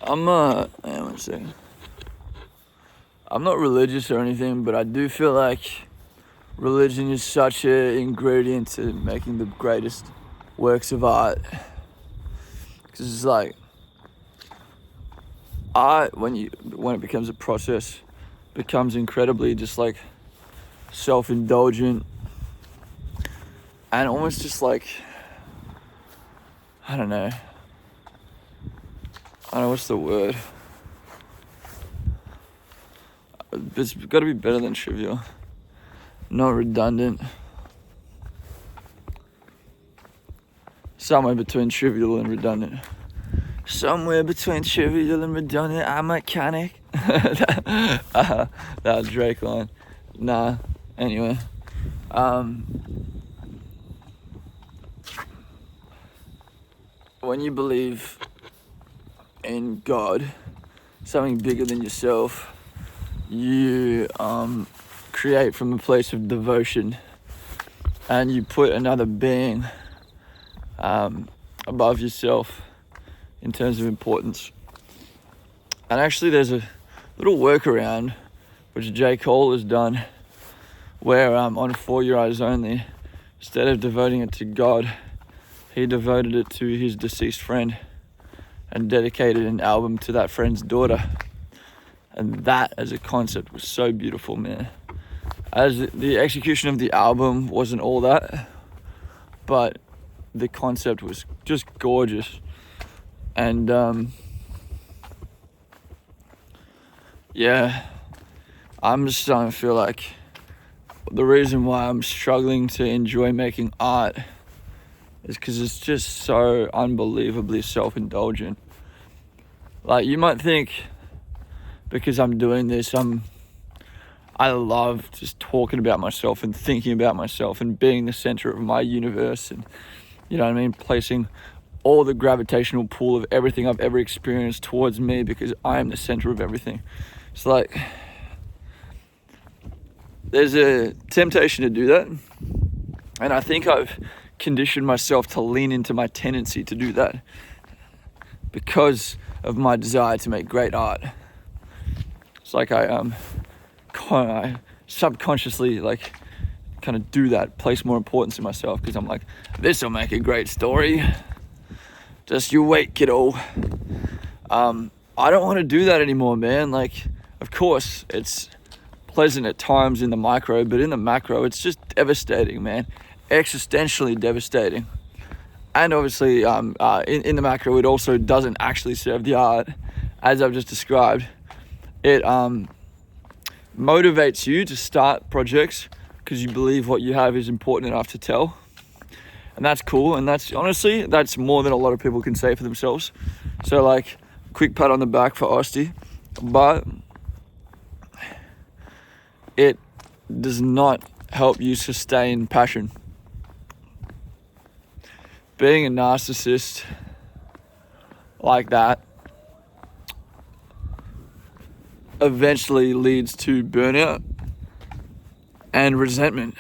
Hang on a second. I'm not religious or anything, but I do feel like religion is such an ingredient to making the greatest works of art. Because it's like art, when it becomes a process, becomes incredibly just like self-indulgent and almost just like, I don't know what's the word. It's got to be better than trivial. Not redundant. Somewhere between trivial and redundant. Somewhere between trivial and redundant, I'm a mechanic. That was Drake line. Nah, anyway. When you believe in God, something bigger than yourself, you create from a place of devotion, and you put another being above yourself in terms of importance. And actually there's a little workaround which J. Cole has done where on For Your Eyes Only, instead of devoting it to God, he devoted it to his deceased friend and dedicated an album to that friend's daughter. And that as a concept was so beautiful, man. As the execution of the album wasn't all that, but the concept was just gorgeous. And yeah, I'm just starting to feel like the reason why I'm struggling to enjoy making art is because it's just so unbelievably self-indulgent. Like, you might think because I'm doing this, I love just talking about myself and thinking about myself and being the center of my universe, and you know what I mean, placing all the gravitational pull of everything I've ever experienced towards me because I am the center of everything. It's like there's a temptation to do that, and I think I've conditioned myself to lean into my tendency to do that because of my desire to make great art. It's like I subconsciously like kind of do that, place more importance in myself because I'm like, this will make a great story. Just you wait, kiddo. I don't want to do that anymore, man. Like, of course, it's pleasant at times in the micro, but in the macro, it's just devastating, man. Existentially devastating. And obviously, in the macro, it also doesn't actually serve the art, as I've just described. It motivates you to start projects because you believe what you have is important enough to tell. And that's cool, and that's honestly, that's more than a lot of people can say for themselves. So like, quick pat on the back for Osti, but it does not help you sustain passion. Being a narcissist like that eventually leads to burnout and resentment.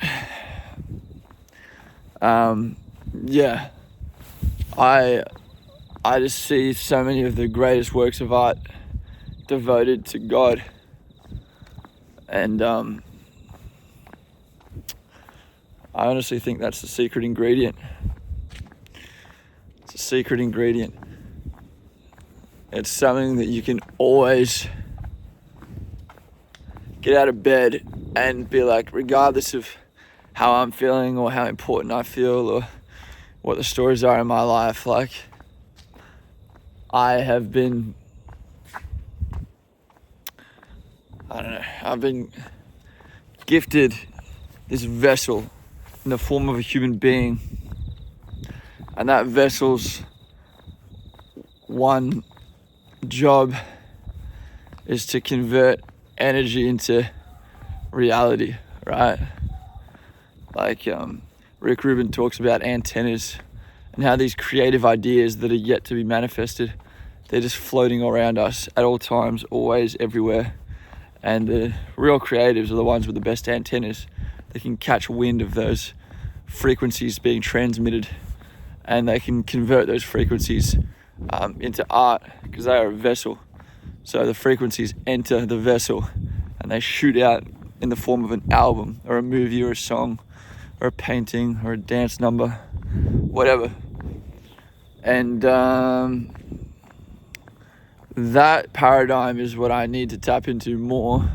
Yeah, I just see so many of the greatest works of art devoted to God, and I honestly think that's the secret ingredient. It's a secret ingredient. It's something that you can always get out of bed and be like, regardless of how I'm feeling or how important I feel or what the stories are in my life, like, I have been, I've been gifted this vessel in the form of a human being, and that vessel's one job is to convert energy into reality, right? Like Rick Rubin talks about antennas and how these creative ideas that are yet to be manifested, they're just floating around us at all times, always, everywhere. And the real creatives are the ones with the best antennas. They can catch wind of those frequencies being transmitted, and they can convert those frequencies into art because they are a vessel. So the frequencies enter the vessel and they shoot out in the form of an album or a movie or a song or a painting or a dance number, whatever. And that paradigm is what I need to tap into more,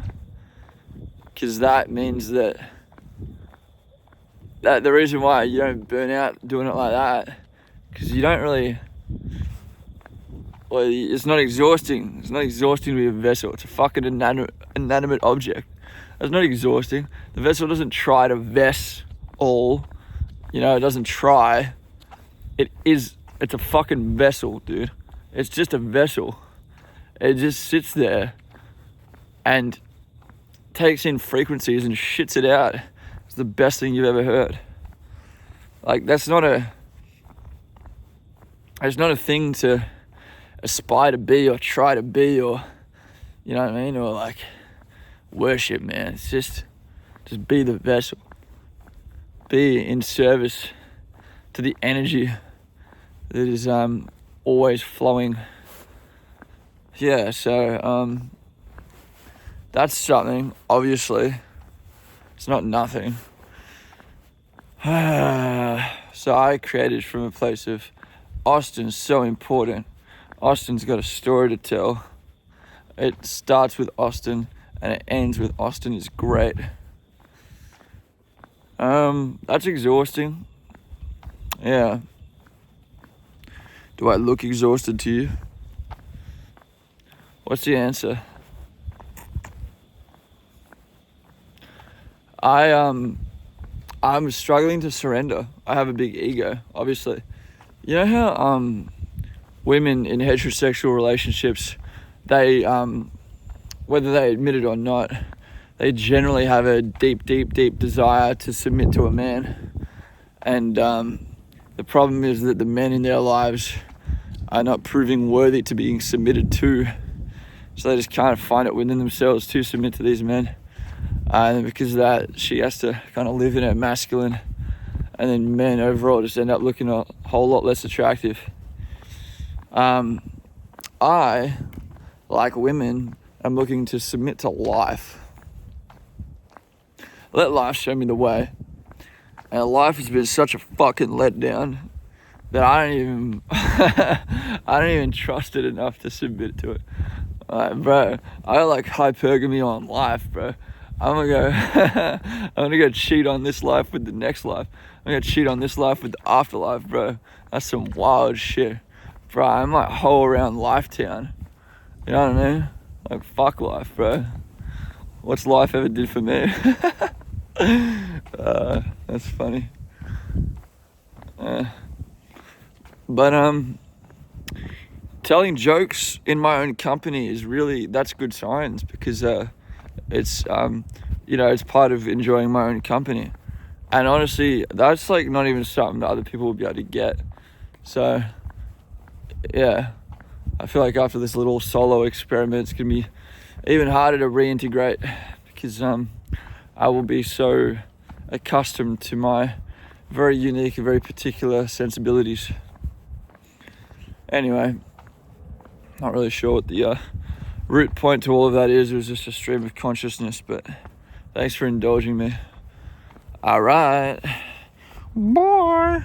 because that means that the reason why you don't burn out doing it like that, because you don't really, well, it's not exhausting. It's not exhausting to be a vessel. It's a fucking inanimate object. It's not exhausting. The vessel doesn't try to vest all, it doesn't try. It's a fucking vessel, dude. It's just a vessel. It just sits there and takes in frequencies and shits it out. It's the best thing you've ever heard. Like, that's not a thing to aspire to be or try to be, or, you know what I mean? Or like worship, man. It's just be the vessel. Be in service to the energy that is always flowing. Yeah, so that's something, obviously. It's not nothing. So I created from a place of Austin's so important. Austin's got a story to tell. It starts with Austin and it ends with Austin is great. That's exhausting. Yeah. Do I look exhausted to you? What's the answer? I'm struggling to surrender. I have a big ego, obviously. You know how women in heterosexual relationships, they whether they admit it or not, they generally have a deep desire to submit to a man. And the problem is that the men in their lives are not proving worthy to being submitted to. So they just can't find it within themselves to submit to these men. And because of that, she has to kind of live in her masculine. And then men overall just end up looking a whole lot less attractive. I, like women, am looking to submit to life. Let life show me the way. And life has been such a fucking letdown that I don't even trust it enough to submit to it. Bro, I like hypergamy on life, bro. I'm gonna go cheat on this life with the next life. I'm gonna cheat on this life with the afterlife, bro. That's some wild shit. Bro, I'm like whole around Lifetown. You know what I mean? Like, fuck life, bro. What's life ever did for me? That's funny. But telling jokes in my own company is really, that's good signs, because it's it's part of enjoying my own company. And honestly, that's like not even something that other people will be able to get. So yeah, I feel like after this little solo experiment, it's gonna be even harder to reintegrate, because I will be so accustomed to my very unique and very particular sensibilities. Anyway, not really sure what the root point to all of that is. It was just a stream of consciousness, but thanks for indulging me. All right. Bye.